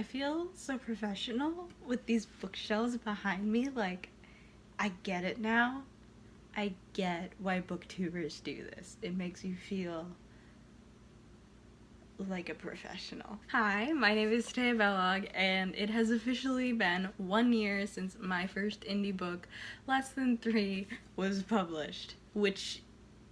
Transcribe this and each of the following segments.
I feel so professional with these bookshelves behind me. Like, I get it now. I get why booktubers do this. It makes you feel like a professional. Hi, my name is Taya Bellog, and it has officially been 1 year since my first indie book, Less Than 3, was published, which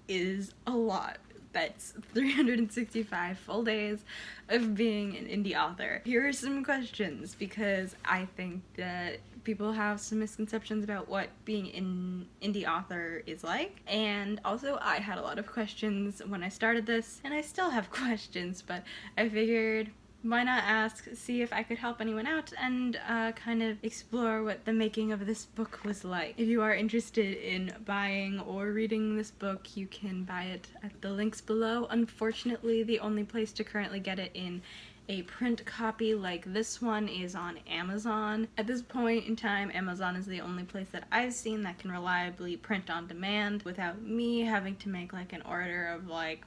is a lot. That's 365 full days of being an indie author. Here are some questions, because I think that people have some misconceptions about what being an indie author is like. And also, I had a lot of questions when I started this, and I still have questions, but I figured why not ask, see if I could help anyone out, and kind of explore what the making of this book was like. If you are interested in buying or reading this book, you can buy it at the links below. Unfortunately, the only place to currently get it in a print copy like this one is on Amazon. At this point in time, Amazon is the only place that I've seen that can reliably print on demand without me having to make like an order of like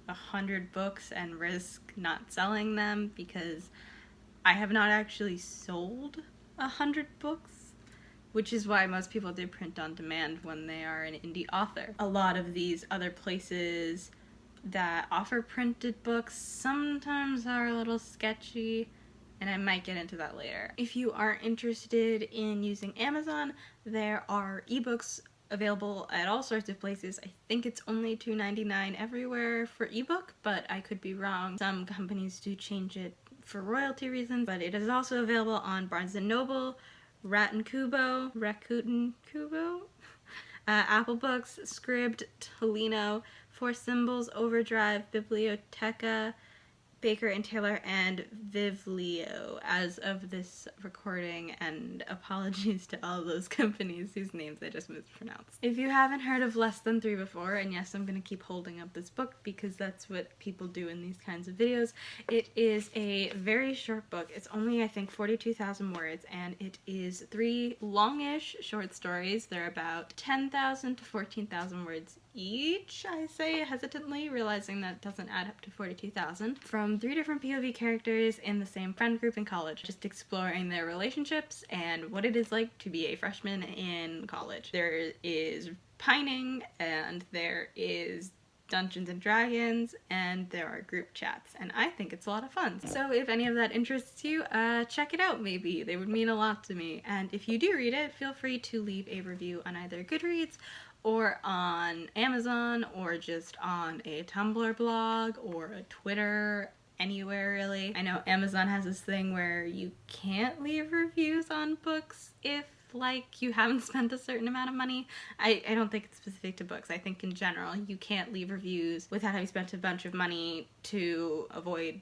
100 books and risk not selling them, because I have not actually sold 100 books, which is why most people do print on demand when they are an indie author. A lot of these other places that offer printed books sometimes are a little sketchy, and I might get into that later. If you are interested in using Amazon, there are ebooks available at all sorts of places. I think it's only $2.99 everywhere for ebook, but I could be wrong. Some companies do change it for royalty reasons, but it is also available on Barnes & Noble, Rakuten Kubo, Apple Books, Scribd, Tolino, Four Symbols, Overdrive, Biblioteca, Baker and Taylor, and Vivleo as of this recording, and apologies to all those companies whose names I just mispronounced. If you haven't heard of Less Than 3 before, and yes, I'm gonna keep holding up this book because that's what people do in these kinds of videos, it is a very short book. It's only, I think, 42,000 words, and it is 3 longish short stories. They're about 10,000 to 14,000 words each, I say hesitantly, realizing that doesn't add up to 42,000, from 3 different POV characters in the same friend group in college, just exploring their relationships and what it is like to be a freshman in college. There is pining, and there is Dungeons and Dragons, and there are group chats, and I think it's a lot of fun. So if any of that interests you, check it out maybe. They would mean a lot to me. And if you do read it, feel free to leave a review on either Goodreads or on Amazon, or just on a Tumblr blog or a Twitter, anywhere really. I know Amazon has this thing where you can't leave reviews on books if like you haven't spent a certain amount of money. I don't think it's specific to books. I think in general you can't leave reviews without having spent a bunch of money to avoid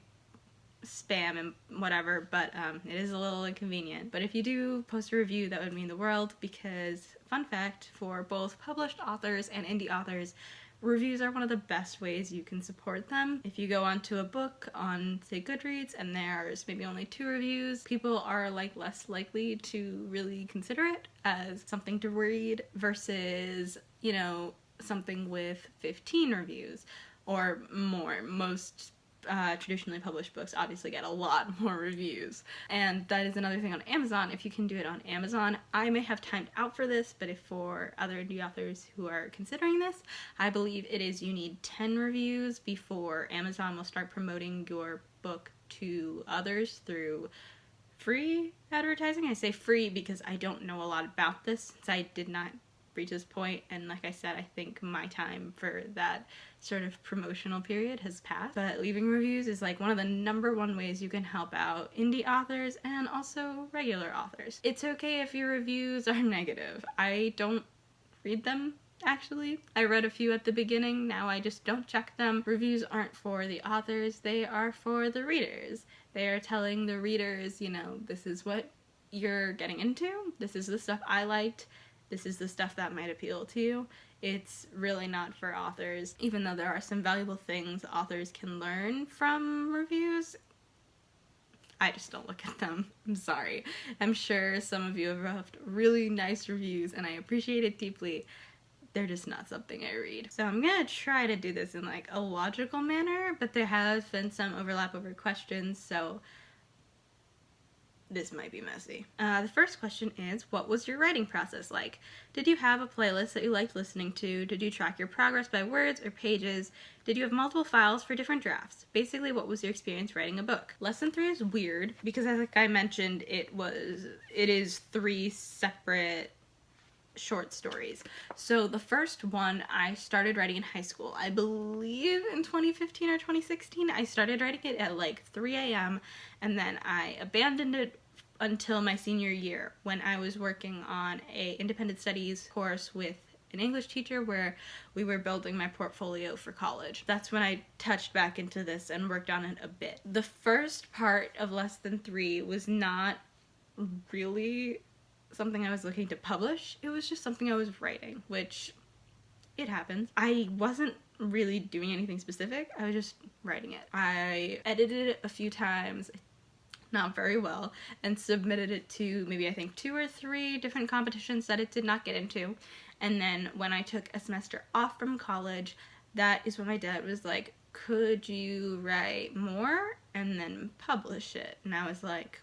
spam and whatever, but it is a little inconvenient. But if you do post a review, that would mean the world, because, fun fact, for both published authors and indie authors, reviews are one of the best ways you can support them. If you go onto a book on, say, Goodreads, and there's maybe only 2 reviews, people are like less likely to really consider it as something to read versus, you know, something with 15 reviews or more. Most traditionally published books obviously get a lot more reviews. And that is another thing on Amazon. If you can do it on Amazon, I may have timed out for this, but if for other indie authors who are considering this, I believe it is you need 10 reviews before Amazon will start promoting your book to others through free advertising. I say free because I don't know a lot about this, since I did not reach this point, and like I said, I think my time for that sort of promotional period has passed. But leaving reviews is like one of the #1 ways you can help out indie authors and also regular authors. It's okay if your reviews are negative. I don't read them, actually. I read a few at the beginning, now I just don't check them. Reviews aren't for the authors, they are for the readers. They are telling the readers, you know, this is what you're getting into, this is the stuff I liked, this is the stuff that might appeal to you. It's really not for authors. Even though there are some valuable things authors can learn from reviews, I just don't look at them. I'm sorry. I'm sure some of you have left really nice reviews, and I appreciate it deeply. They're just not something I read. So I'm gonna try to do this in like a logical manner, but there has been some overlap over questions, so this might be messy. The first question is, what was your writing process like? Did you have a playlist that you liked listening to? Did you track your progress by words or pages? Did you have multiple files for different drafts? Basically, what was your experience writing a book? Lesson 3 is weird because, as I mentioned, it is 3 separate short stories. So the first one I started writing in high school. I believe in 2015 or 2016. I started writing it at like 3 a.m. and then I abandoned it until my senior year when I was working on a independent studies course with an English teacher where we were building my portfolio for college. That's when I touched back into this and worked on it a bit. The first part of Lesson 3 was not really something I was looking to publish. It was just something I was writing, which it happens. I wasn't really doing anything specific. I was just writing it. I edited it a few times, not very well, and submitted it to maybe I think 2 or 3 different competitions that it did not get into. And then when I took a semester off from college, that is when my dad was like, could you write more and then publish it? And I was like,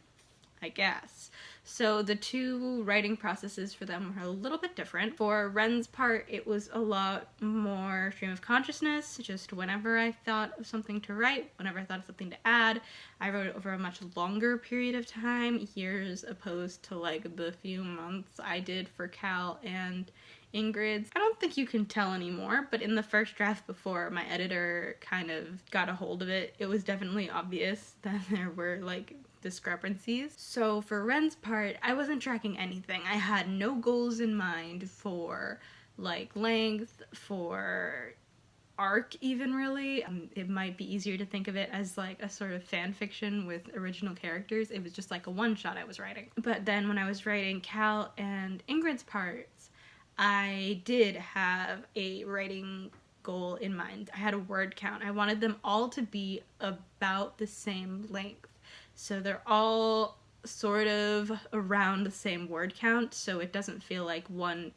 I guess. So the 2 writing processes for them were a little bit different. For Ren's part, it was a lot more stream of consciousness. Just whenever I thought of something to write, whenever I thought of something to add, I wrote it over a much longer period of time, years opposed to like the few months I did for Cal and Ingrid's. I don't think you can tell anymore, but in the first draft before my editor kind of got a hold of it, it was definitely obvious that there were like discrepancies. So for Ren's part, I wasn't tracking anything. I had no goals in mind for like length, for arc even really. It might be easier to think of it as like a sort of fan fiction with original characters. It was just like a one-shot I was writing. But then when I was writing Cal and Ingrid's parts, I did have a writing goal in mind. I had a word count. I wanted them all to be about the same length. So they're all sort of around the same word count, so it doesn't feel like one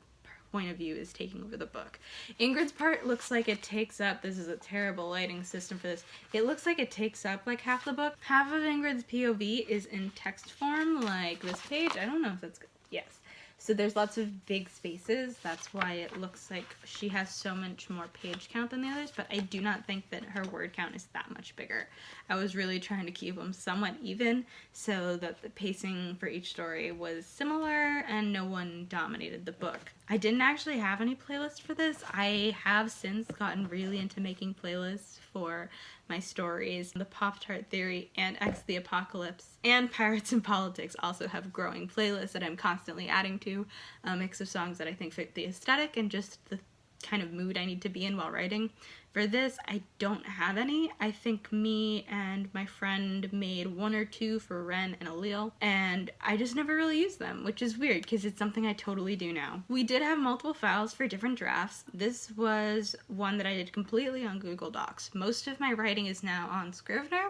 point of view is taking over the book. Ingrid's part looks like it takes up, this is a terrible lighting system for this, it looks like it takes up like half the book. Half of Ingrid's POV is in text form, like this page. I don't know if that's good. Yes. So there's lots of big spaces. That's why it looks like she has so much more page count than the others, but I do not think that her word count is that much bigger. I was really trying to keep them somewhat even so that the pacing for each story was similar and no one dominated the book. I didn't actually have any playlists for this. I have since gotten really into making playlists for my stories. The Pop-Tart Theory and X the Apocalypse and Pirates and Politics also have growing playlists that I'm constantly adding to, a mix of songs that I think fit the aesthetic and just the kind of mood I need to be in while writing. For this, I don't have any. I think me and my friend made 1 or 2 for Ren and Alil, and I just never really used them, which is weird because it's something I totally do now. We did have multiple files for different drafts. This was one that I did completely on Google Docs. Most of my writing is now on Scrivener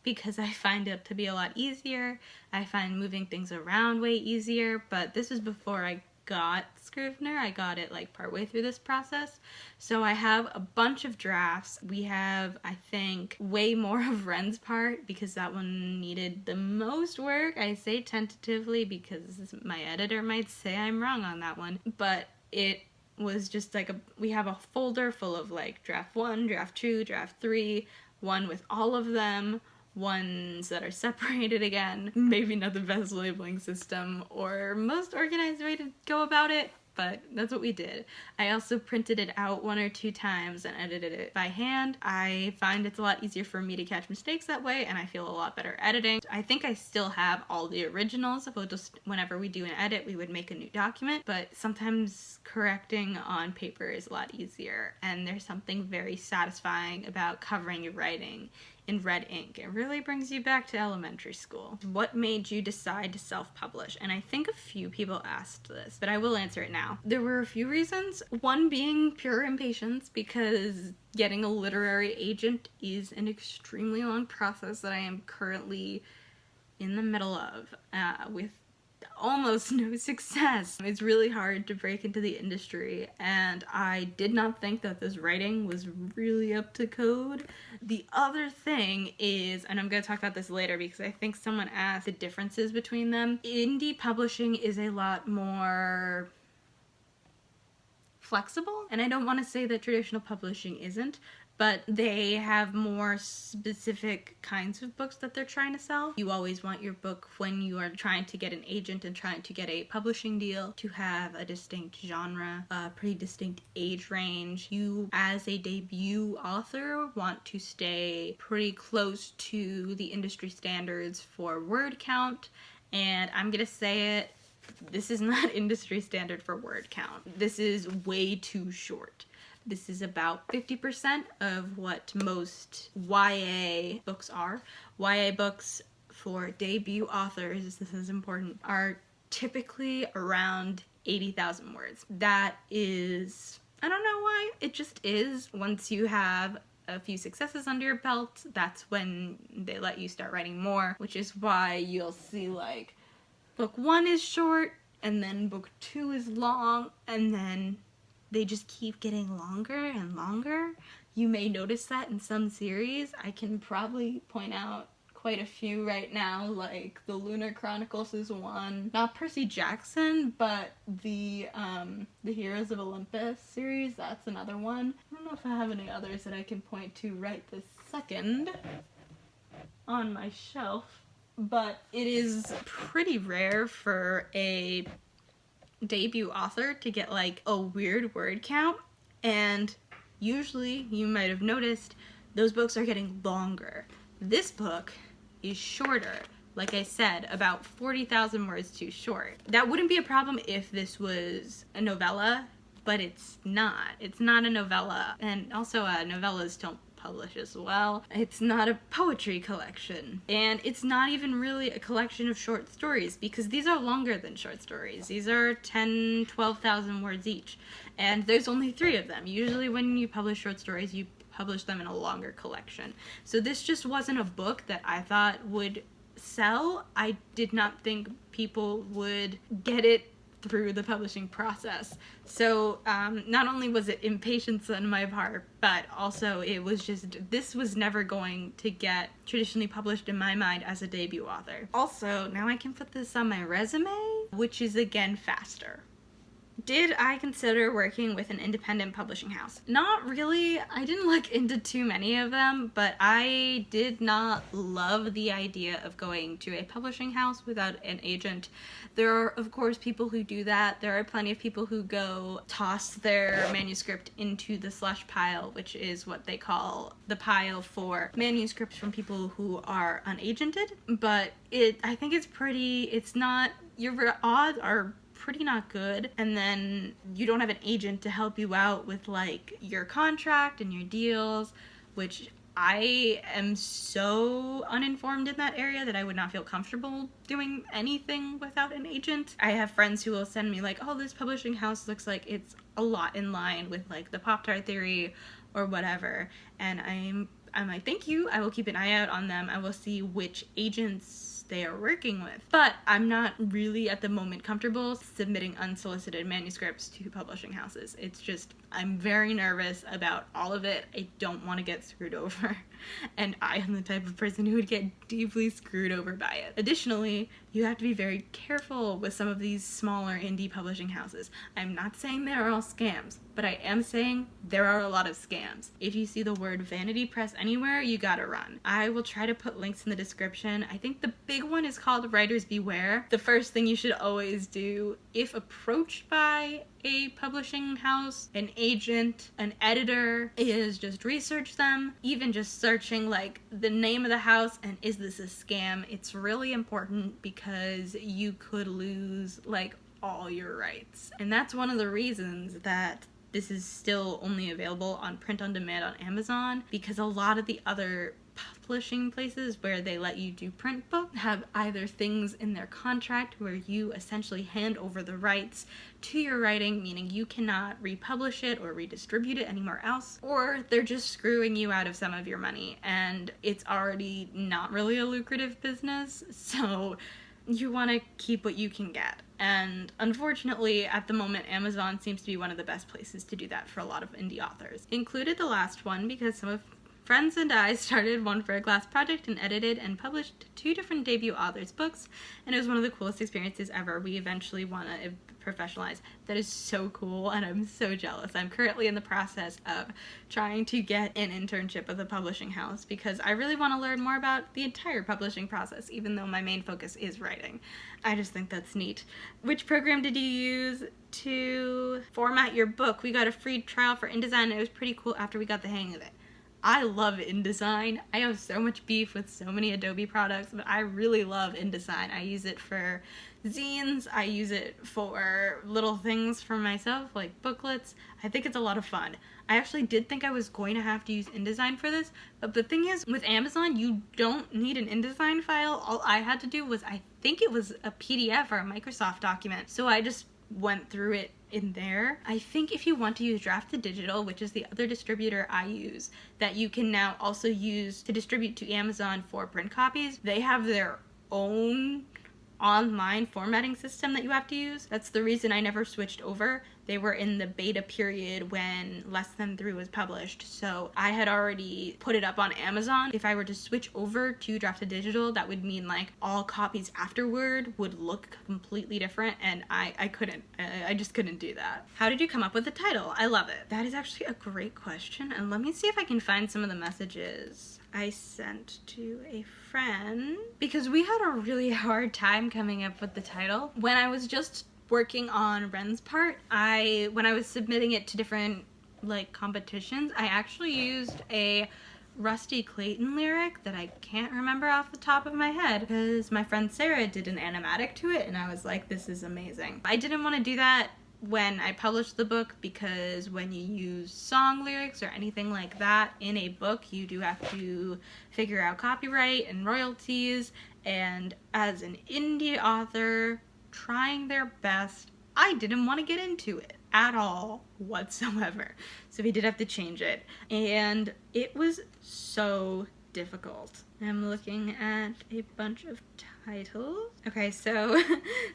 because I find it to be a lot easier. I find moving things around way easier, but this was before I got Scrivener. I got it like partway through this process. So I have a bunch of drafts. We have, I think, way more of Ren's part because that one needed the most work. I say tentatively because my editor might say I'm wrong on that one, but it was just like we have a folder full of like draft 1, draft 2, draft 3, one with all of them, ones that are separated again. Maybe not the best labeling system or most organized way to go about it, but that's what we did. I also printed it out 1 or 2 times and edited it by hand. I find it's a lot easier for me to catch mistakes that way, and I feel a lot better editing. I think I still have all the originals, but just whenever we do an edit, we would make a new document, but sometimes correcting on paper is a lot easier, and there's something very satisfying about covering your writing in red ink. It really brings you back to elementary school. What made you decide to self-publish? And I think a few people asked this, but I will answer it now. There were a few reasons. One being pure impatience, because getting a literary agent is an extremely long process that I am currently in the middle of with almost no success. It's really hard to break into the industry, and I did not think that this writing was really up to code. The other thing is, and I'm going to talk about this later because I think someone asked the differences between them. Indie publishing is a lot more flexible, and I don't want to say that traditional publishing isn't, but they have more specific kinds of books that they're trying to sell. You always want your book, when you are trying to get an agent and trying to get a publishing deal, to have a distinct genre, a pretty distinct age range. You, as a debut author, want to stay pretty close to the industry standards for word count, and I'm gonna say it, this is not industry standard for word count. This is way too short. This is about 50% of what most YA books are. YA books for debut authors, this is important, are typically around 80,000 words. That is, I don't know why, it just is. Once you have a few successes under your belt, that's when they let you start writing more, which is why you'll see like book 1 is short, and then book 2 is long, and then they just keep getting longer and longer. You may notice that in some series. I can probably point out quite a few right now, like the Lunar Chronicles is one. Not Percy Jackson, but the Heroes of Olympus series, that's another one. I don't know if I have any others that I can point to right this second on my shelf, but it is pretty rare for a debut author to get like a weird word count, and usually, you might have noticed, those books are getting longer. This book is shorter. Like I said, about 40,000 words too short. That wouldn't be a problem if this was a novella, but it's not. It's not a novella, and also novellas don't publish as well. It's not a poetry collection, and it's not even really a collection of short stories, because these are longer than short stories. These are 10, 12,000 words each, and there's only 3 of them. Usually when you publish short stories, you publish them in a longer collection. So this just wasn't a book that I thought would sell. I did not think people would get it through the publishing process. So not only was it impatience on my part, but also it was just, this was never going to get traditionally published in my mind as a debut author. Also, now I can put this on my resume, which is again faster. Did I consider working with an independent publishing house? Not really. I didn't look into too many of them, but I did not love the idea of going to a publishing house without an agent. There are, of course, people who do that. There are plenty of people who go toss their manuscript into the slush pile, which is what they call the pile for manuscripts from people who are unagented. But I think it's not, your odds are pretty not good, and then you don't have an agent to help you out with like your contract and your deals, which I am so uninformed in that area that I would not feel comfortable doing anything without an agent. I have friends who will send me like, oh, this publishing house looks like it's a lot in line with like the Pop-Tart theory or whatever, and I'm like, thank you, I will keep an eye out on them. I will see which agents they are working with. But I'm not really at the moment comfortable submitting unsolicited manuscripts to publishing houses. It's just, I'm very nervous about all of it. I don't want to get screwed over. And I am the type of person who would get deeply screwed over by it. Additionally, you have to be very careful with some of these smaller indie publishing houses. I'm not saying they're all scams, but I am saying there are a lot of scams. If you see the word Vanity Press anywhere, you gotta run. I will try to put links in the description. I think the big one is called Writers Beware. The first thing you should always do, if approached by a publishing house, an agent, an editor, is just research them. Even just searching like the name of the house and is this a scam? It's really important because you could lose like all your rights. And that's one of the reasons that this is still only available on print on demand on Amazon, because a lot of the other publishing places where they let you do print book have either things in their contract where you essentially hand over the rights to your writing, meaning you cannot republish it or redistribute it anywhere else, or they're just screwing you out of some of your money, and it's already not really a lucrative business. So you want to keep what you can get. And unfortunately, at the moment, Amazon seems to be one of the best places to do that for a lot of indie authors. Included the last one because some of friends and I started One for a Glass project and edited and published 2 different debut authors' books, and it was one of the coolest experiences ever. We eventually want to professionalize. That is so cool, and I'm so jealous. I'm currently in the process of trying to get an internship with a publishing house because I really want to learn more about the entire publishing process, even though my main focus is writing. I just think that's neat. Which program did you use to format your book? We got a free trial for InDesign, and it was pretty cool after we got the hang of it. I love InDesign. I have so much beef with so many Adobe products, but I really love InDesign. I use it for zines, I use it for little things for myself, like booklets. I think it's a lot of fun. I actually did think I was going to have to use InDesign for this, but the thing is, with Amazon, you don't need an InDesign file. All I had to do was, I think it was a PDF or a Microsoft document, so I just went through it in there. I think if you want to use Draft2Digital, which is the other distributor I use, that you can now also use to distribute to Amazon for print copies, they have their own online formatting system that you have to use. That's the reason I never switched over. They were in the beta period when Less Than 3 was published, so I had already put it up on Amazon. If I were to switch over to Draft2Digital, that would mean like all copies afterward would look completely different, and I couldn't. I just couldn't do that. How did you come up with the title? I love it. That is actually a great question, and let me see if I can find some of the messages I sent to a friend, because we had a really hard time coming up with the title. When I was just working on Ren's part, when I was submitting it to different like competitions, I actually used a Rusty Clayton lyric that I can't remember off the top of my head because my friend Sarah did an animatic to it and I was like, this is amazing. I didn't want to do that when I published the book because when you use song lyrics or anything like that in a book, you do have to figure out copyright and royalties, and as an indie author trying their best, I didn't want to get into it at all whatsoever. So we did have to change it, and it was so difficult. I'm looking at a bunch of titles. Okay, so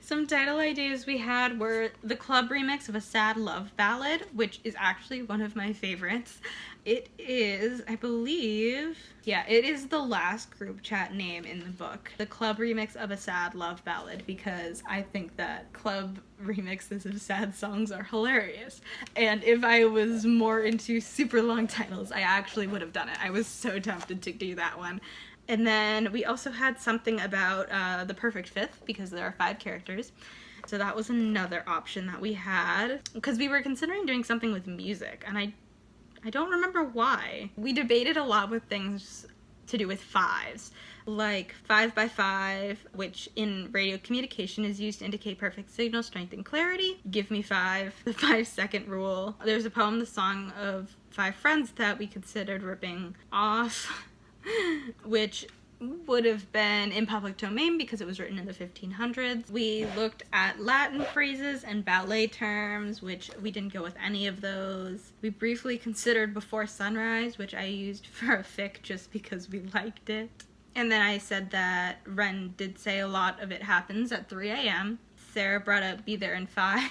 some title ideas we had were the club remix of a sad love ballad, which is actually one of my favorites. It is, I believe, yeah, it is the last group chat name in the book. The club remix of a sad love ballad, because I think that club remixes of sad songs are hilarious. And if I was more into super long titles, I actually would have done it. I was so tempted to do that one. And then we also had something about the perfect fifth, because there are 5 characters. So that was another option that we had, because we were considering doing something with music, and I don't remember why. We debated a lot with things to do with 5s, like 5 by 5, which in radio communication is used to indicate perfect signal, strength, and clarity. Give me 5, the 5-second rule. There's a poem, The Song of 5 Friends, that we considered ripping off, which would have been in public domain because it was written in the 1500s. We looked at Latin phrases and ballet terms, which we didn't go with any of those. We briefly considered Before Sunrise, which I used for a fic just because we liked it. And then I said that Ren did say a lot of it happens at 3 a.m. Sarah brought up Be There in 5.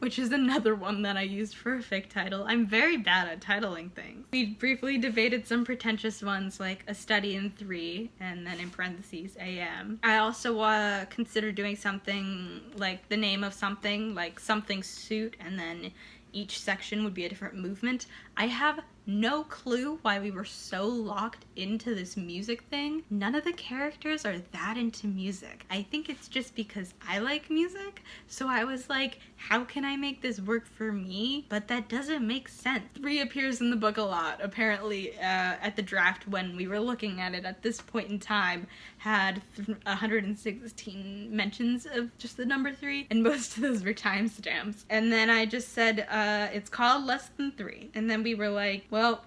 Which is another one that I used for a fic title. I'm very bad at titling things. We briefly debated some pretentious ones like A Study in 3 and then in parentheses AM. I also considered doing something like the name of something, like something suit, and then each section would be a different movement. I have no clue why we were so locked into this music thing. None of the characters are that into music. I think it's just because I like music, so I was like, how can I make this work for me? But that doesn't make sense. 3 appears in the book a lot. Apparently, at the draft when we were looking at it at this point in time, had 116 mentions of just the number 3, and most of those were timestamps. And then I just said, it's called Less Than 3. And then we were like, well,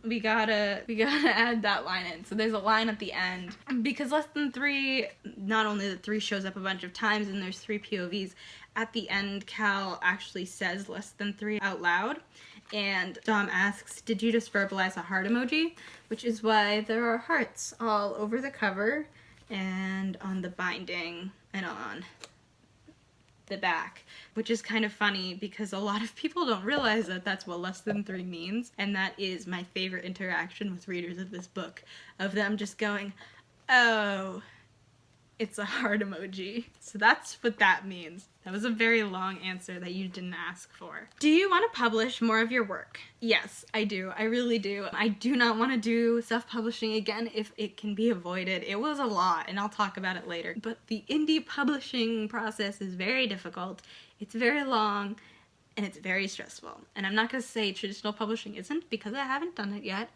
we gotta add that line in. So there's a line at the end. Because Less Than 3, not only that 3 shows up a bunch of times and there's 3 POVs, at the end Cal actually says Less Than 3 out loud. And Dom asks, did you just verbalize a heart emoji? Which is why there are hearts all over the cover. and on the binding and on the back, which is kind of funny because a lot of people don't realize that that's what less than 3 means, and that is my favorite interaction with readers of this book, of them just going, oh, it's a heart emoji. So that's what that means. That was a very long answer that you didn't ask for. Do you want to publish more of your work? Yes, I do. I really do. I do not want to do self-publishing again if it can be avoided. It was a lot, and I'll talk about it later. But the indie publishing process is very difficult. It's very long, and it's very stressful. And I'm not going to say traditional publishing isn't, because I haven't done it yet.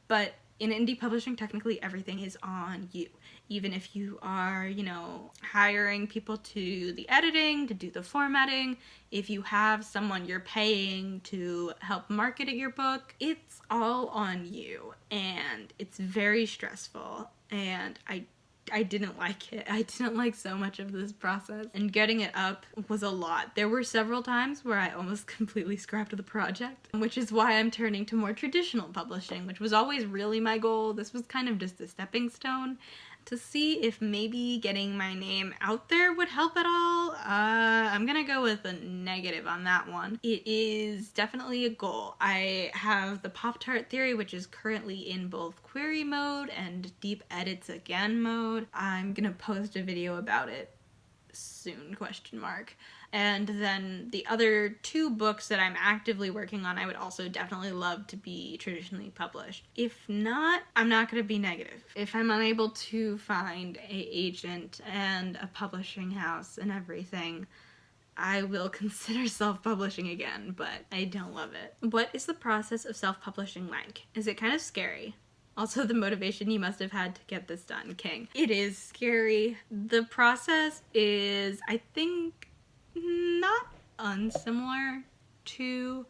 But in indie publishing, technically everything is on you. Even if you are, you know, hiring people to do the editing, to do the formatting, if you have someone you're paying to help market your book, it's all on you. And it's very stressful. And I didn't like it. I didn't like so much of this process, and getting it up was a lot. There were several times where I almost completely scrapped the project, which is why I'm turning to more traditional publishing, which was always really my goal. This was kind of just a stepping stone to see if maybe getting my name out there would help at all. I'm gonna go with a negative on that one. It is definitely a goal. I have the Pop-Tart theory, which is currently in both query mode and deep edits again mode. I'm gonna post a video about it soon, question mark. And then the other 2 books that I'm actively working on, I would also definitely love to be traditionally published. If not, I'm not going to be negative. If I'm unable to find an agent and a publishing house and everything, I will consider self-publishing again, but I don't love it. What is the process of self-publishing like? Is it kind of scary? Also, the motivation you must have had to get this done, King. It is scary. The process is, I think, not unsimilar to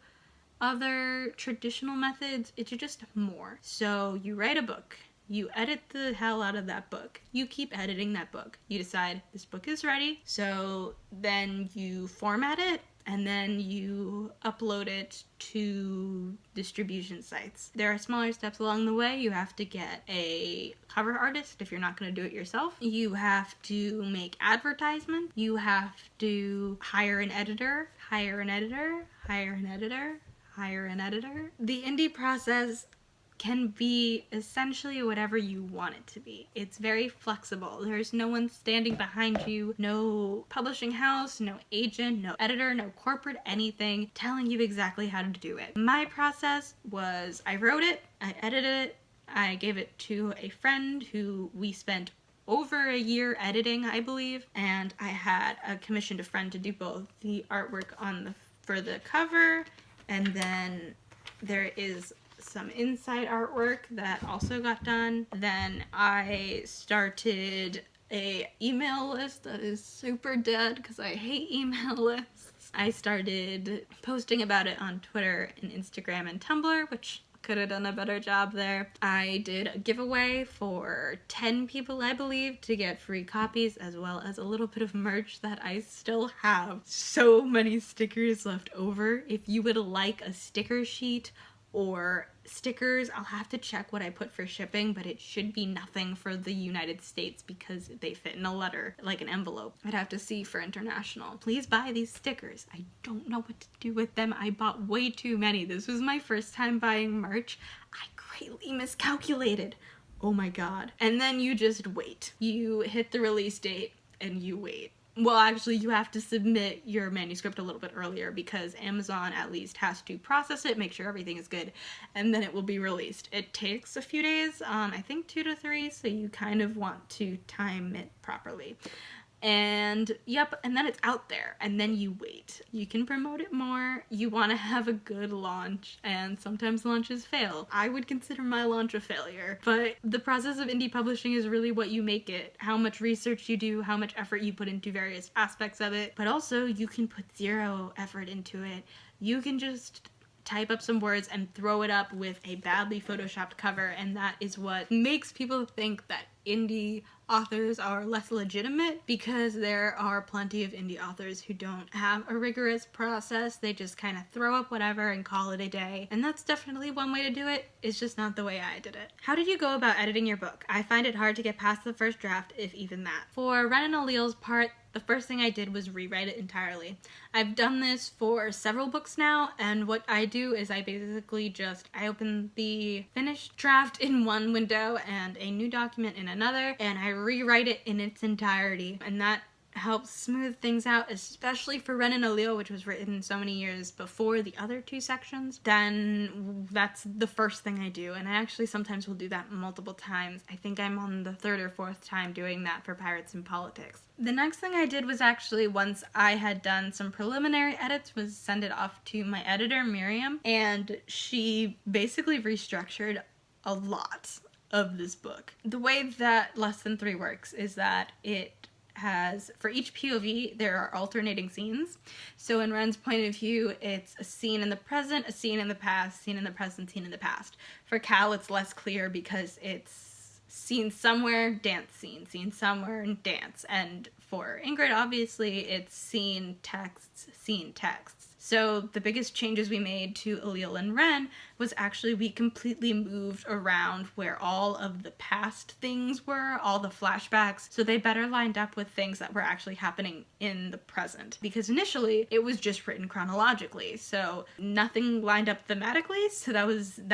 other traditional methods. It's just more. So you write a book. You edit the hell out of that book. You keep editing that book. You decide this book is ready. So then you format it, and then you upload it to distribution sites. There are smaller steps along the way. You have to get a cover artist if you're not going to do it yourself. You have to make advertisement. You have to hire an editor, hire an editor, hire an editor, hire an editor. The indie process can be essentially whatever you want it to be. It's very flexible. There's no one standing behind you, no publishing house, no agent, no editor, no corporate anything telling you exactly how to do it. My process was I wrote it, I edited it, I gave it to a friend who we spent over a year editing, I believe, and I had commissioned a friend to do both the artwork for the cover, and then there is some inside artwork that also got done. Then I started a email list that is super dead because I hate email lists. I started posting about it on Twitter and Instagram and Tumblr, which could have done a better job there. I did a giveaway for 10 people, I believe, to get free copies, as well as a little bit of merch that I still have so many stickers left over. If you would like a sticker sheet or stickers, I'll have to check what I put for shipping, but it should be nothing for the United States because they fit in a letter, like an envelope. I'd have to see for international. Please buy these stickers. I don't know what to do with them. I bought way too many. This was my first time buying merch. I greatly miscalculated. Oh my god. And then you just wait. You hit the release date and you wait. Well, actually, you have to submit your manuscript a little bit earlier because Amazon at least has to process it, make sure everything is good, and then it will be released. It takes a few days, I think 2 to 3, so you kind of want to time it properly. And yep, and then it's out there, and then you wait. You can promote it more. You want to have a good launch, and sometimes launches fail. I would consider my launch a failure, but the process of indie publishing is really what you make it. How much research you do, how much effort you put into various aspects of it, but also you can put 0 effort into it. You can just type up some words and throw it up with a badly photoshopped cover, and that is what makes people think that indie authors are less legitimate, because there are plenty of indie authors who don't have a rigorous process. They just kind of throw up whatever and call it a day. And that's definitely one way to do it. It's just not the way I did it. How did you go about editing your book? I find it hard to get past the first draft, if even that. For Ren and Aleel's part, the first thing I did was rewrite it entirely. I've done this for several books now, and what I do is I basically I open the finished draft in one window and a new document in another, and I rewrite it in its entirety, and that helps smooth things out, especially for Ren and Aleel, which was written so many years before the other two sections. Then that's the first thing I do, and I actually sometimes will do that multiple times. I think I'm on the third or fourth time doing that for Pirates and Politics. The next thing I did was actually, once I had done some preliminary edits, was send it off to my editor, Miriam, and she basically restructured a lot of this book. The way that Less Than 3 works is that it has, for each POV, there are alternating scenes. So in Ren's point of view, it's a scene in the present, a scene in the past, scene in the present, scene in the past. For Cal, it's less clear because it's scene somewhere, dance scene somewhere, and dance. And for Ingrid, obviously, it's scene, texts, scene, texts. So the biggest changes we made to Aleel and Ren was actually we completely moved around where all of the past things were, all the flashbacks, so they better lined up with things that were actually happening in the present. Because initially, it was just written chronologically, so nothing lined up thematically, so that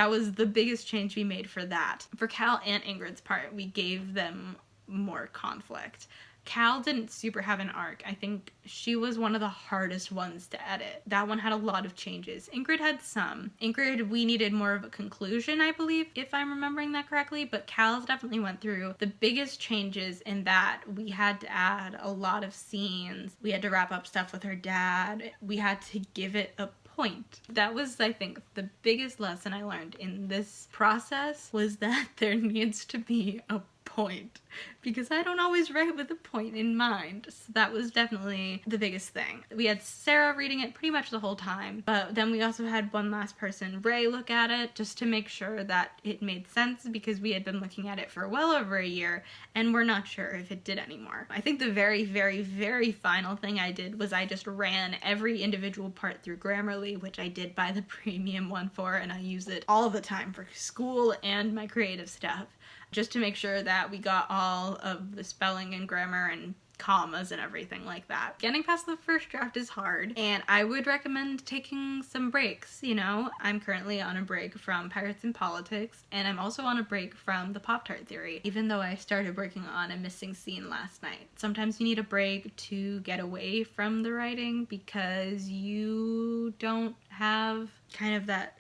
was the biggest change we made for that. For Cal and Ingrid's part, we gave them more conflict. Cal didn't super have an arc. I think she was one of the hardest ones to edit. That one had a lot of changes. Ingrid had some. Ingrid, we needed more of a conclusion, I believe, if I'm remembering that correctly, but Cal's definitely went through the biggest changes in that we had to add a lot of scenes. We had to wrap up stuff with her dad. We had to give it a point. That was, I think, the biggest lesson I learned in this process, was that there needs to be a point, because I don't always write with a point in mind. So that was definitely the biggest thing. We had Sarah reading it pretty much the whole time, but then we also had one last person, Ray, look at it just to make sure that it made sense, because we had been looking at it for well over a year and we're not sure if it did anymore. I think the very, very, very final thing I did was I just ran every individual part through Grammarly, which I did buy the premium one for, and I use it all the time for school and my creative stuff, just to make sure that we got all of the spelling and grammar and commas and everything like that. Getting past the first draft is hard, and I would recommend taking some breaks. You know, I'm currently on a break from Pirates and Politics, and I'm also on a break from the Pop-Tart Theory, even though I started working on a missing scene last night. Sometimes you need a break to get away from the writing, because you don't have kind of that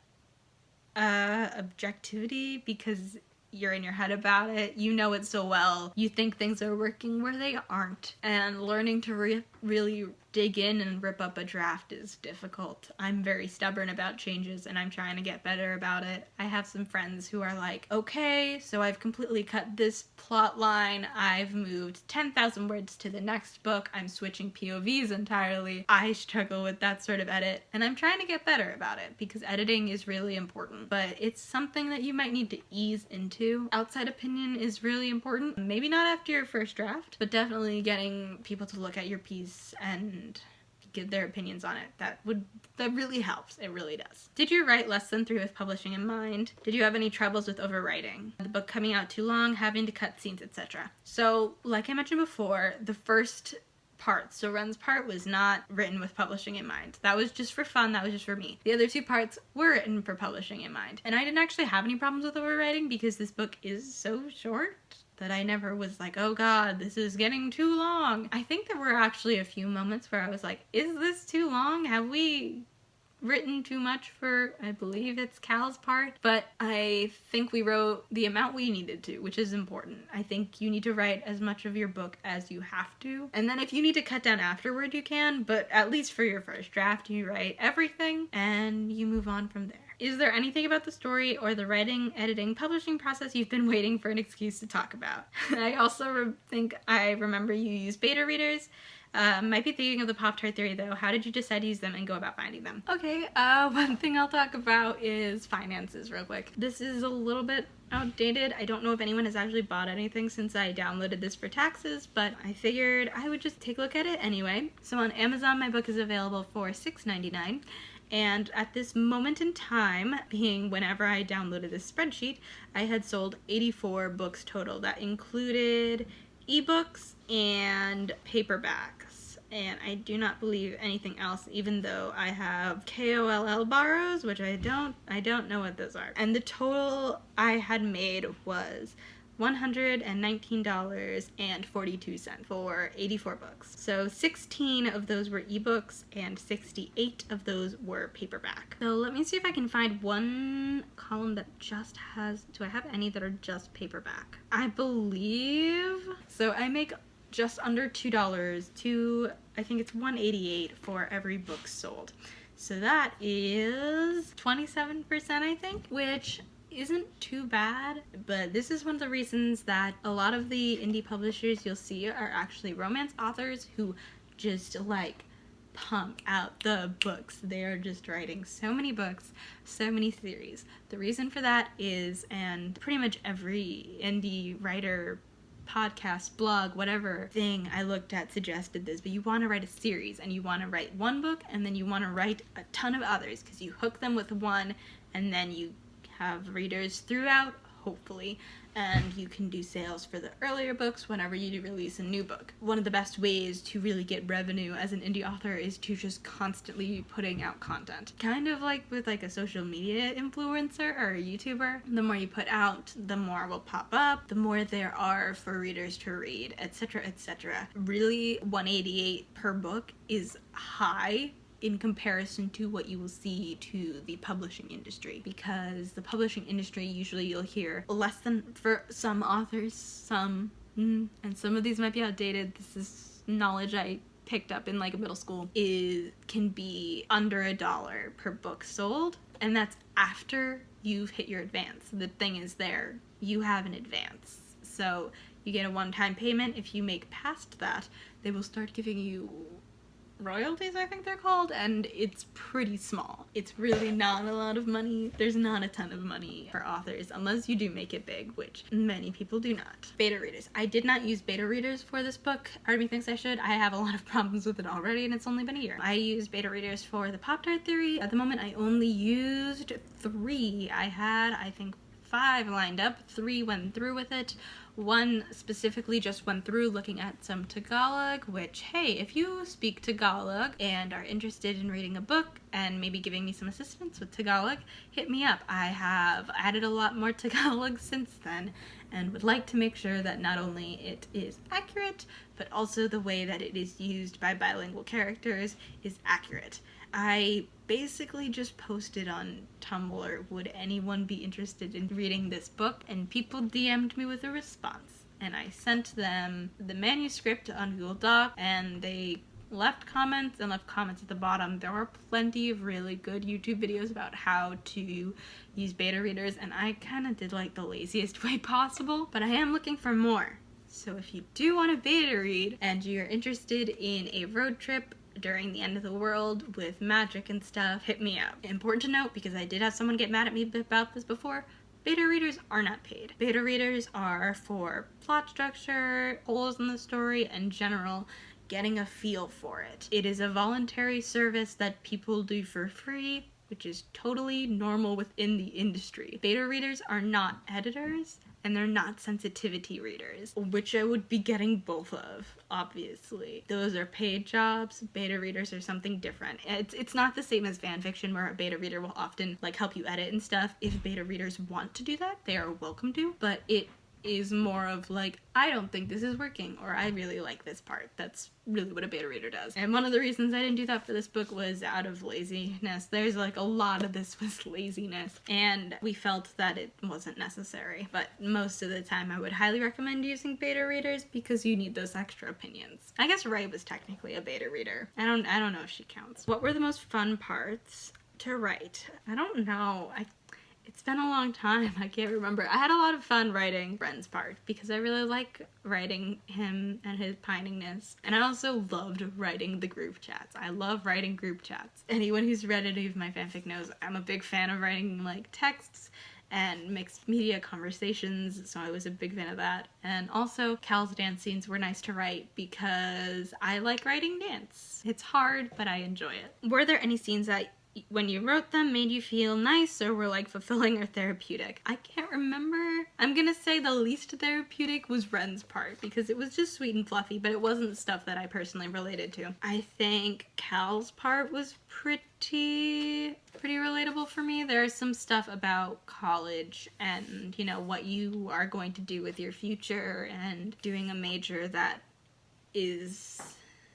objectivity, because you're in your head about it, you know it so well, you think things are working where they aren't, and learning to really dig in and rip up a draft is difficult. I'm very stubborn about changes, and I'm trying to get better about it. I have some friends who are like, okay, so I've completely cut this plot line, I've moved 10,000 words to the next book, I'm switching POVs entirely. I struggle with that sort of edit, and I'm trying to get better about it, because editing is really important, but it's something that you might need to ease into. Outside opinion is really important. Maybe not after your first draft, but definitely getting people to look at your piece and give their opinions on it. That really helps. It really does. Did you write Less Than 3 with publishing in mind? Did you have any troubles with overwriting? The book coming out too long, having to cut scenes, etc.? So, like I mentioned before, the first part, so Ren's part, was not written with publishing in mind. That was just for fun, that was just for me. The other two parts were written for publishing in mind. And I didn't actually have any problems with overwriting, because this book is so short that I never was like, oh god, this is getting too long. I think there were actually a few moments where I was like, is this too long? Have we written too much for, I believe it's Cal's part? But I think we wrote the amount we needed to, which is important. I think you need to write as much of your book as you have to. And then if you need to cut down afterward, you can, but at least for your first draft, you write everything and you move on from there. Is there anything about the story or the writing, editing, publishing process you've been waiting for an excuse to talk about? I also think I remember you use beta readers. Might be thinking of the Pop-Tart theory though. How did you decide to use them and go about finding them? Okay, one thing I'll talk about is finances real quick. This is a little bit outdated. I don't know if anyone has actually bought anything since I downloaded this for taxes, but I figured I would just take a look at it anyway. So on Amazon, my book is available for $6.99. And at this moment in time, being whenever I downloaded this spreadsheet, I had sold 84 books total. That included ebooks and paperbacks. And I do not believe anything else, even though I have KOLL borrows, which I don't know what those are. And the total I had made was $119.42 for 84 books. So 16 of those were ebooks and 68 of those were paperback. So let me see if I can find one column that just has, do I have any that are just paperback? I believe, so I make just under $2 to, I think it's $1.88 for every book sold. So that is 27%, I think, which isn't too bad, but this is one of the reasons that a lot of the indie publishers you'll see are actually romance authors who just like pump out the books. They are just writing so many books, so many series. The reason for that is, and pretty much every indie writer podcast, blog, whatever thing I looked at suggested this, but you want to write a series and you want to write one book and then you want to write a ton of others because you hook them with one and then you have readers throughout, hopefully, and you can do sales for the earlier books whenever you do release a new book. One of the best ways to really get revenue as an indie author is to just constantly putting out content. Kind of like with like a social media influencer or a YouTuber. The more you put out, the more will pop up, the more there are for readers to read, etc., etc. Really, $188 per book is high in comparison to what you will see to the publishing industry, because the publishing industry usually you'll hear less than, for some authors, and some of these might be outdated, this is knowledge I picked up in like a middle school, can be under $1 per book sold, and that's after you've hit your advance. The thing is there, you have an advance, so you get a one-time payment. If you make past that, they will start giving you royalties, I think they're called, and it's pretty small. It's really not a lot of money. There's not a ton of money for authors unless you do make it big, which many people do not. Beta readers. I did not use beta readers for this book. Army thinks I should. I have a lot of problems with it already and it's only been a year. I used beta readers for the Pop-Tart theory. At the moment I only used 3. I had, I think, 5 lined up. 3 went through with it. 1 specifically just went through looking at some Tagalog, which, hey, if you speak Tagalog and are interested in reading a book and maybe giving me some assistance with Tagalog, hit me up. I have added a lot more Tagalog since then and would like to make sure that not only it is accurate, but also the way that it is used by bilingual characters is accurate. I basically just posted on Tumblr, would anyone be interested in reading this book? And people DM'd me with a response. And I sent them the manuscript on Google Doc, and they left comments at the bottom. There were plenty of really good YouTube videos about how to use beta readers, and I kind of did like the laziest way possible, but I am looking for more. So if you do want to beta read and you're interested in a road trip during the end of the world with magic and stuff, hit me up. Important to note, because I did have someone get mad at me about this before, beta readers are not paid. Beta readers are for plot structure, holes in the story, and general getting a feel for it. It is a voluntary service that people do for free, which is totally normal within the industry. Beta readers are not editors, and they're not sensitivity readers, which I would be getting both of, obviously. Those are paid jobs. Beta readers are something different. It's not the same as fan fiction, where a beta reader will often like help you edit and stuff. If beta readers want to do that, they are welcome to, but it is more of like, I don't think this is working, or I really like this part. That's really what a beta reader does. And one of the reasons I didn't do that for this book was out of laziness. There's like a lot of this was laziness, and we felt that it wasn't necessary. But most of the time I would highly recommend using beta readers because you need those extra opinions. I guess Ray was technically a beta reader. I don't know if she counts. What were the most fun parts? to write. I don't know. It's been a long time. I can't remember. I had a lot of fun writing Ren's part because I really like writing him and his piningness. And I also loved writing the group chats. I love writing group chats. Anyone who's read any of my fanfic knows I'm a big fan of writing like texts and mixed media conversations, so I was a big fan of that. And also, Cal's dance scenes were nice to write because I like writing dance. It's hard, but I enjoy it. Were there any scenes that when you wrote them made you feel nice or were like fulfilling or therapeutic? I can't remember. I'm gonna say the least therapeutic was Ren's part because it was just sweet and fluffy, but it wasn't stuff that I personally related to. I think Cal's part was pretty relatable for me. There's some stuff about college and, you know, what you are going to do with your future and doing a major that is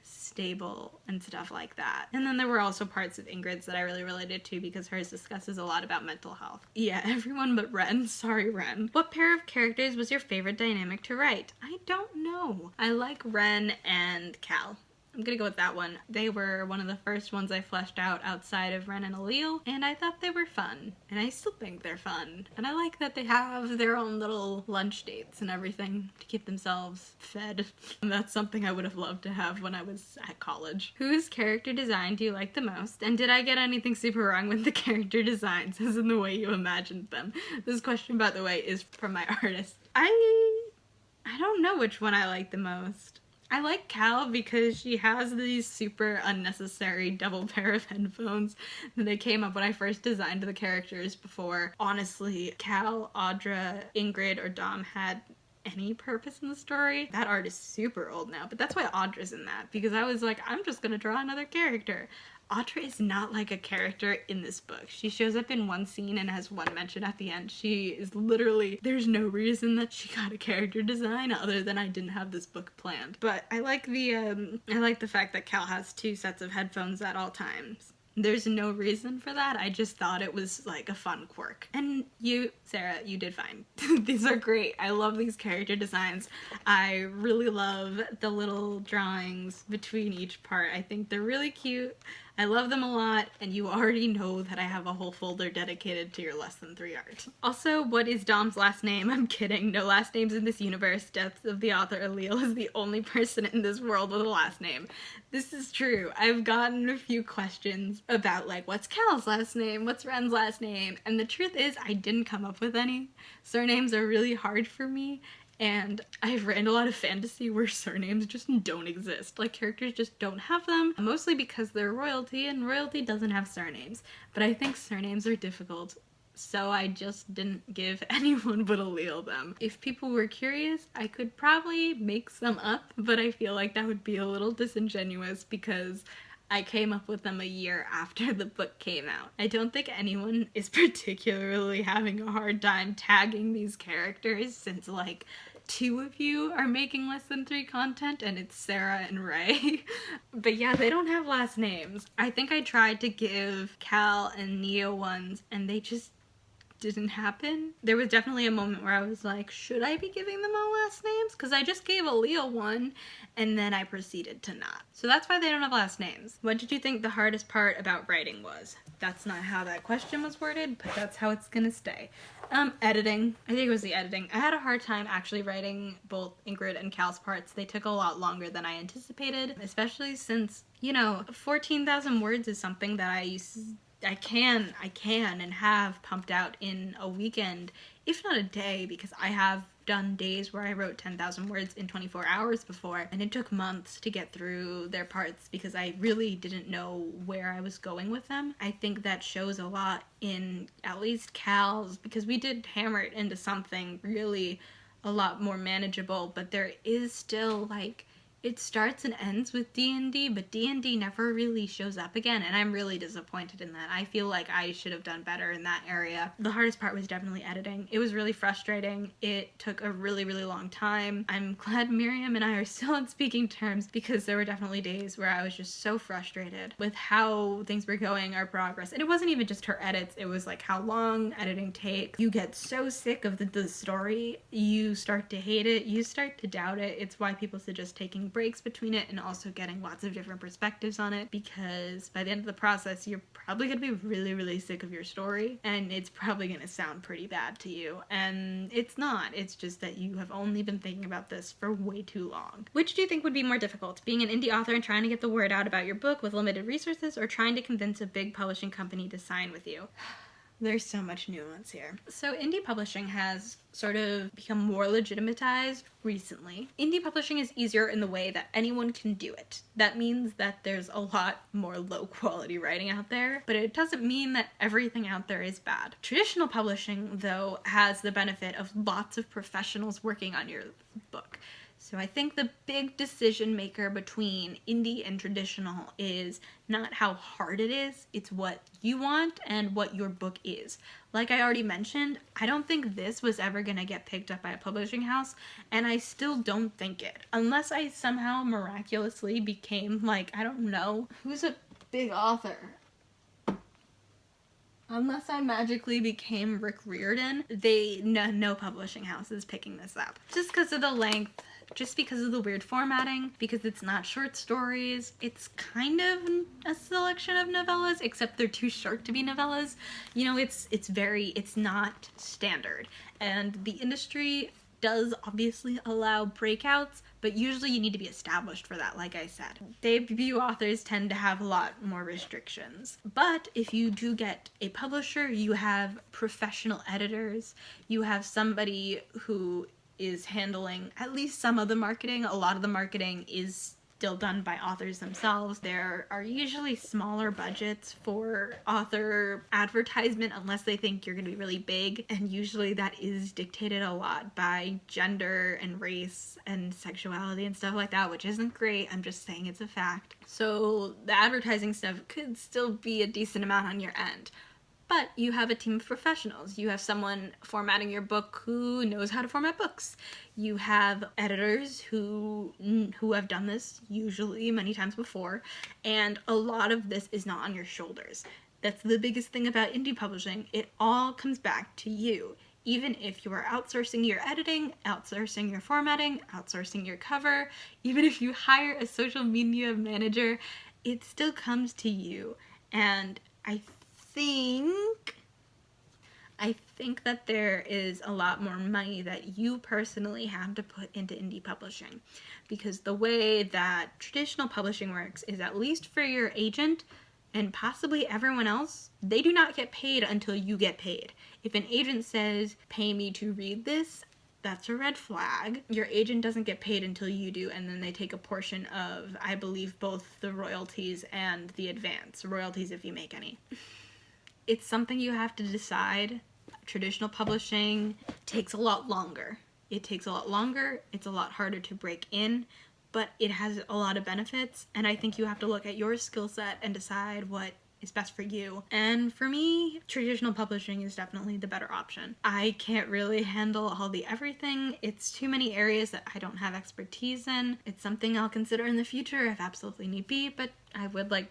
stable and stuff like that. And then there were also parts of Ingrid's that I really related to because hers discusses a lot about mental health. Yeah, everyone but Ren. Sorry, Ren. What pair of characters was your favorite dynamic to write? I don't know. I like Ren and Cal. I'm gonna go with that one. They were one of the first ones I fleshed out outside of Ren and Alil, and I thought they were fun. And I still think they're fun. And I like that they have their own little lunch dates and everything to keep themselves fed. And that's something I would have loved to have when I was at college. Whose character design do you like the most? And did I get anything super wrong with the character designs, as in the way you imagined them? This question, by the way, is from my artist. I don't know which one I like the most. I like Cal because she has these super unnecessary double pair of headphones that they came up when I first designed the characters before. Honestly, Cal, Audra, Ingrid, or Dom had any purpose in the story. That art is super old now, but that's why Audra's in that, because I was like, I'm just gonna draw another character. Audra is not like a character in this book. She shows up in one scene and has one mention at the end. She is literally, there's no reason that she got a character design other than I didn't have this book planned. But I like the fact that Cal has 2 sets of headphones at all times. There's no reason for that. I just thought it was like a fun quirk. And you, Sarah, you did fine. These are great. I love these character designs. I really love the little drawings between each part. I think they're really cute. I love them a lot, and you already know that I have a whole folder dedicated to your less than 3 art. Also, what is Dom's last name? I'm kidding. No last names in this universe. Death of the author Alil is the only person in this world with a last name. This is true. I've gotten a few questions about, like, what's Cal's last name? What's Ren's last name? And the truth is, I didn't come up with any. Surnames are really hard for me. And I've written a lot of fantasy where surnames just don't exist. Like, characters just don't have them, mostly because they're royalty, and royalty doesn't have surnames. But I think surnames are difficult, so I just didn't give anyone but Alil them. If people were curious, I could probably make some up, but I feel like that would be a little disingenuous because I came up with them a year after the book came out. I don't think anyone is particularly having a hard time tagging these characters since, like, 2 of you are making less than 3 content, and it's Sarah and Ray. But yeah, they don't have last names. I think I tried to give Cal and Neo ones, and they just didn't happen. There was definitely a moment where I was like, should I be giving them all last names? Because I just gave Alil one, and then I proceeded to not. So that's why they don't have last names. What did you think the hardest part about writing was? That's not how that question was worded, but that's how it's gonna stay. Editing. I think it was the editing. I had a hard time actually writing both Ingrid and Cal's parts. They took a lot longer than I anticipated, especially since, you know, 14,000 words is something that I can and have pumped out in a weekend, if not a day, because I have done days where I wrote 10,000 words in 24 hours before, and it took months to get through their parts because I really didn't know where I was going with them. I think that shows a lot in at least Cal's, because we did hammer it into something really a lot more manageable, but there is still, like, it starts and ends with D&D, but D&D never really shows up again, and I'm really disappointed in that. I feel like I should have done better in that area. The hardest part was definitely editing. It was really frustrating. It took a really, really long time. I'm glad Miriam and I are still on speaking terms because there were definitely days where I was just so frustrated with how things were going, our progress. And it wasn't even just her edits, it was like how long editing takes. You get so sick of the story, you start to hate it, you start to doubt it. It's why people suggest taking breaks between it and also getting lots of different perspectives on it, because by the end of the process, you're probably going to be really, really sick of your story, and it's probably going to sound pretty bad to you. And it's not. It's just that you have only been thinking about this for way too long. Which do you think would be more difficult, being an indie author and trying to get the word out about your book with limited resources, or trying to convince a big publishing company to sign with you? There's so much nuance here. So indie publishing has sort of become more legitimatized recently. Indie publishing is easier in the way that anyone can do it. That means that there's a lot more low quality writing out there, but it doesn't mean that everything out there is bad. Traditional publishing, though, has the benefit of lots of professionals working on your book. So I think the big decision maker between indie and traditional is not how hard it is, it's what you want and what your book is. Like I already mentioned, I don't think this was ever gonna get picked up by a publishing house, and I still don't think it. Unless I somehow miraculously became, like, I don't know, who's a big author? Unless I magically became Rick Riordan, no publishing house is picking this up. Just because of the length, just because of the weird formatting, because it's not short stories. It's kind of a selection of novellas, except they're too short to be novellas. You know, it's not standard. And the industry does obviously allow breakouts, but usually you need to be established for that, like I said. Debut authors tend to have a lot more restrictions. But if you do get a publisher, you have professional editors, you have somebody who is handling at least some of the marketing. A lot of the marketing is still done by authors themselves. There are usually smaller budgets for author advertisement unless they think you're going to be really big, and usually that is dictated a lot by gender and race and sexuality and stuff like that, which isn't great. I'm just saying it's a fact. So the advertising stuff could still be a decent amount on your end. But you have a team of professionals. You have someone formatting your book who knows how to format books. You have editors who have done this usually many times before, and a lot of this is not on your shoulders. That's the biggest thing about indie publishing. It all comes back to you. Even if you are outsourcing your editing, outsourcing your formatting, outsourcing your cover, even if you hire a social media manager, it still comes to you. And I think that there is a lot more money that you personally have to put into indie publishing, because the way that traditional publishing works is, at least for your agent and possibly everyone else, they do not get paid until you get paid. If an agent says, pay me to read this, that's a red flag. Your agent doesn't get paid until you do, and then they take a portion of, I believe, both the royalties and the advance. Royalties if you make any. It's something you have to decide. Traditional publishing takes a lot longer. It's a lot harder to break in, but it has a lot of benefits, and I think you have to look at your skill set and decide what is best for you. And for me, traditional publishing is definitely the better option. I can't really handle all the everything. It's too many areas that I don't have expertise in. It's something I'll consider in the future if absolutely need be, but I would like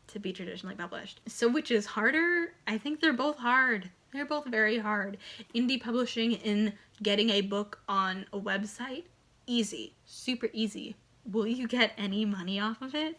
to be traditionally published. So which is harder? I think they're both hard. They're both very hard. Indie publishing in getting a book on a website, easy, super easy. Will you get any money off of it?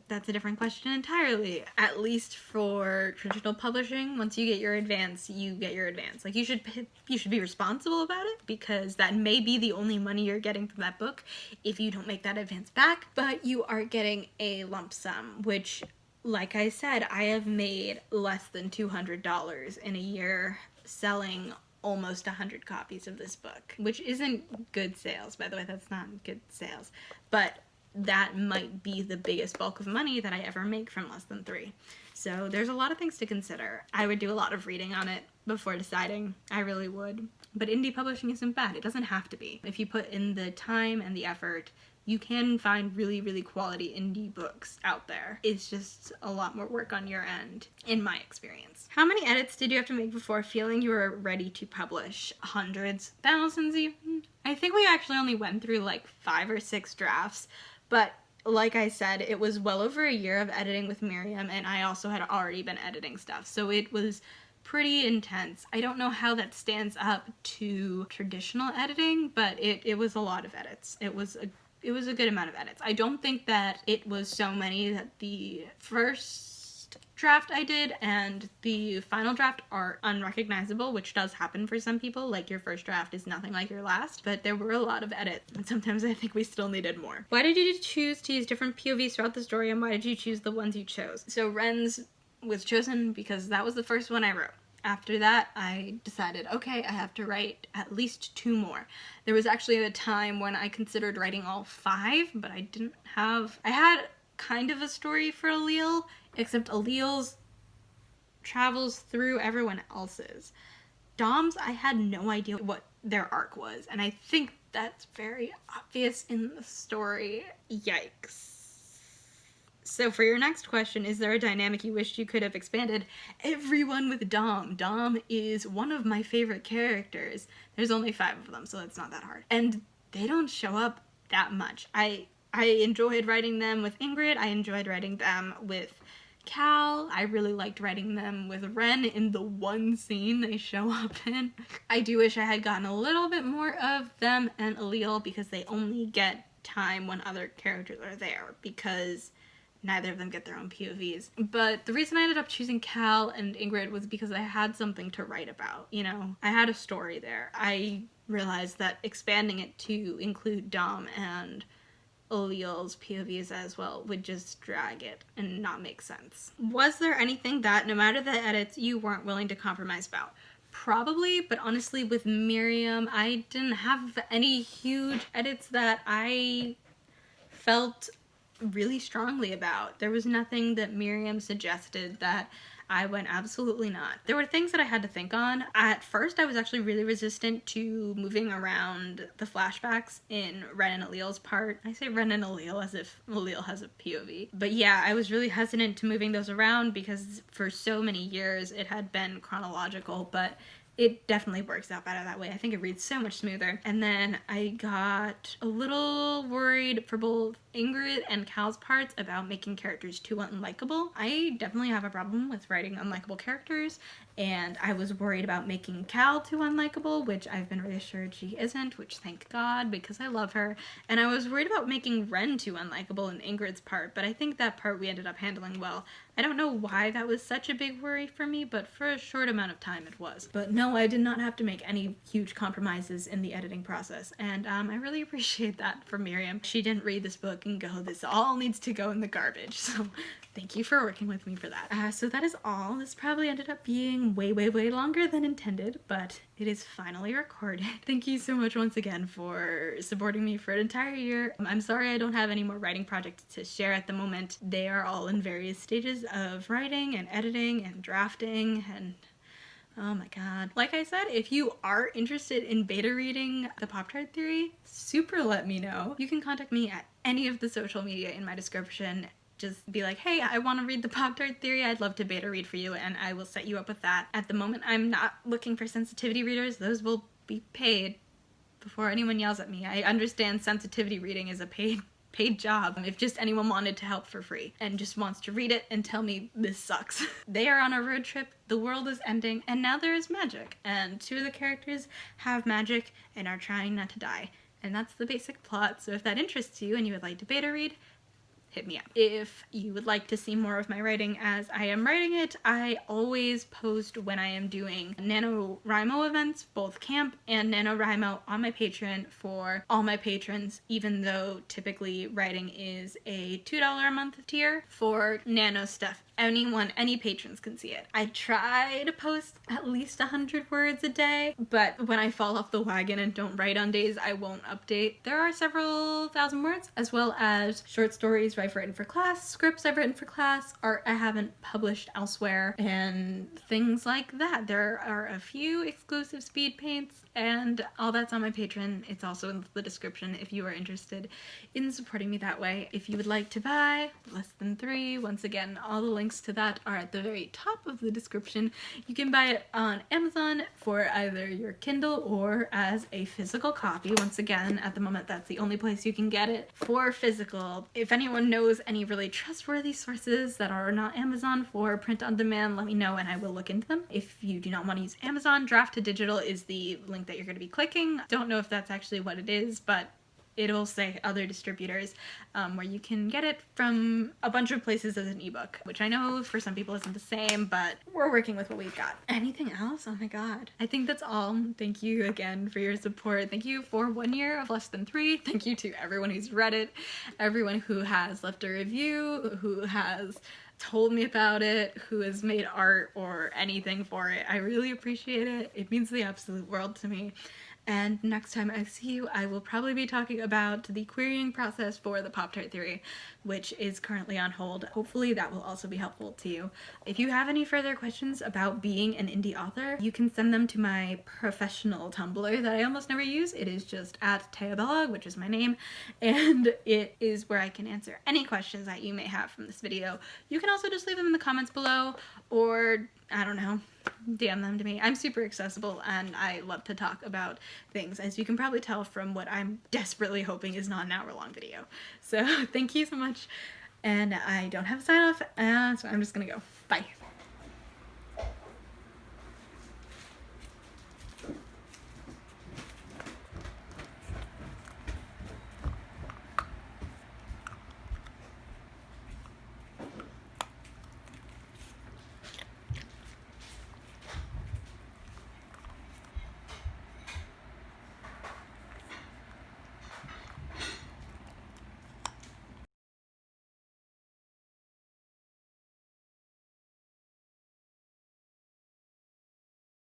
That's a different question entirely. At least for traditional publishing, once you get your advance, you get your advance. Like, you should be responsible about it, because that may be the only money you're getting from that book if you don't make that advance back, but you are getting a lump sum, which, like I said, I have made less than $200 in a year selling almost 100 copies of this book, which isn't good sales, by the way. That's not good sales, but that might be the biggest bulk of money that I ever make from less than 3. So there's a lot of things to consider. I would do a lot of reading on it before deciding. I really would. But indie publishing isn't bad. It doesn't have to be. If you put in the time and the effort, you can find really, really quality indie books out there. It's just a lot more work on your end, in my experience. How many edits did you have to make before feeling you were ready to publish? Hundreds? Thousands even? I think we actually only went through like 5 or 6 drafts. But like I said, it was well over a year of editing with Miriam, and I also had already been editing stuff. So it was pretty intense. I don't know how that stands up to traditional editing, but it was a lot of edits. It was a good amount of edits. I don't think that it was so many that the first draft I did and the final draft are unrecognizable, which does happen for some people. Like, your first draft is nothing like your last, but there were a lot of edits, and sometimes I think we still needed more. Why did you choose to use different POVs throughout the story, and why did you choose the ones you chose? So Ren's was chosen because that was the first one I wrote. After that, I decided, okay, I have to write at least 2 more. There was actually a time when I considered writing all 5, but I had kind of a story for Allele, except Allele's travels through everyone else's. Dom's, I had no idea what their arc was, and I think that's very obvious in the story. Yikes. So for your next question, is there a dynamic you wished you could have expanded? Everyone with Dom. Dom is one of my favorite characters. There's only 5 of them, so it's not that hard. And they don't show up that much. I enjoyed writing them with Ingrid. I enjoyed writing them with Cal. I really liked writing them with Ren in the one scene they show up in. I do wish I had gotten a little bit more of them and Allele, because they only get time when other characters are there, because neither of them get their own POVs. But the reason I ended up choosing Cal and Ingrid was because I had something to write about, you know? I had a story there. I realized that expanding it to include Dom and Allele's POVs as well would just drag it and not make sense. Was there anything that, no matter the edits, you weren't willing to compromise about? Probably, but honestly with Miriam, I didn't have any huge edits that I felt really strongly about. There was nothing that Miriam suggested that I went absolutely not. There were things that I had to think on. At first, I was actually really resistant to moving around the flashbacks in Ren and Allele's part. I say Ren and Allele as if Allele has a POV. But yeah, I was really hesitant to moving those around because for so many years it had been chronological, but it definitely works out better that way. I think it reads so much smoother. And then I got a little worried for both Ingrid and Cal's parts about making characters too unlikable. I definitely have a problem with writing unlikable characters, and I was worried about making Cal too unlikable, which I've been reassured she isn't, which thank God, because I love her. And I was worried about making Ren too unlikable in Ingrid's part, but I think that part we ended up handling well. I don't know why that was such a big worry for me, but for a short amount of time it was. But no, I did not have to make any huge compromises in the editing process, and I really appreciate that for Miriam. She didn't read this book and go, this all needs to go in the garbage, so thank you for working with me for that. So that is all. This probably ended up being way longer than intended, but it is finally recorded. Thank you so much once again for supporting me for an entire year. I'm sorry I don't have any more writing projects to share at the moment. They are all in various stages of writing and editing and drafting, and oh my god. Like I said, if you are interested in beta reading the Pop-Tart Theory, super let me know. You can contact me at any of the social media in my description. Just be like, hey, I want to read the Pop-Tart Theory, I'd love to beta read for you, and I will set you up with that. At the moment, I'm not looking for sensitivity readers. Those will be paid before anyone yells at me. I understand sensitivity reading is a paid job. If just anyone wanted to help for free and just wants to read it and tell me this sucks. They are on a road trip, the world is ending, and now there is magic, and 2 of the characters have magic and are trying not to die. And that's the basic plot, so if that interests you and you would like to beta read, hit me up. If you would like to see more of my writing as I am writing it, I always post when I am doing NaNoWriMo events, both camp and NaNoWriMo, on my Patreon for all my patrons, even though typically writing is a $2 a month tier. For Nano stuff, any patrons can see it. I try to post at least 100 words a day, but when I fall off the wagon and don't write on days I won't update. There are several thousand words, as well as short stories I've written for class, scripts I've written for class, art I haven't published elsewhere, and things like that. There are a few exclusive speed paints, and all that's on my Patreon. It's also in the description if you are interested in supporting me that way. If you would like to buy less than 3, once again, all the links links to that are at the very top of the description. You can buy it on Amazon for either your Kindle or as a physical copy. Once again, at the moment, that's the only place you can get it for physical. If anyone knows any really trustworthy sources that are not Amazon for print on demand, let me know and I will look into them. If you do not want to use Amazon, Draft to Digital is the link that you're going to be clicking. Don't know if that's actually what it is, but it'll say other distributors where you can get it from a bunch of places as an ebook, which I know for some people isn't the same, but we're working with what we've got. Anything else? Oh my god. I think that's all. Thank you again for your support. Thank you for 1 year of Less Than 3. Thank you to everyone who's read it, everyone who has left a review, who has told me about it, who has made art or anything for it. I really appreciate it. It means the absolute world to me. And next time I see you, I will probably be talking about the querying process for the Pop-Tart theory, which is currently on hold. Hopefully that will also be helpful to you. If you have any further questions about being an indie author, you can send them to my professional Tumblr that I almost never use. It is just @Teabella, which is my name, and it is where I can answer any questions that you may have from this video. You can also just leave them in the comments below, or I don't know, DM them to me. I'm super accessible and I love to talk about things, as you can probably tell from what I'm desperately hoping is not an hour-long video. So thank you so much, and I don't have a sign off, so I'm just gonna go. Bye.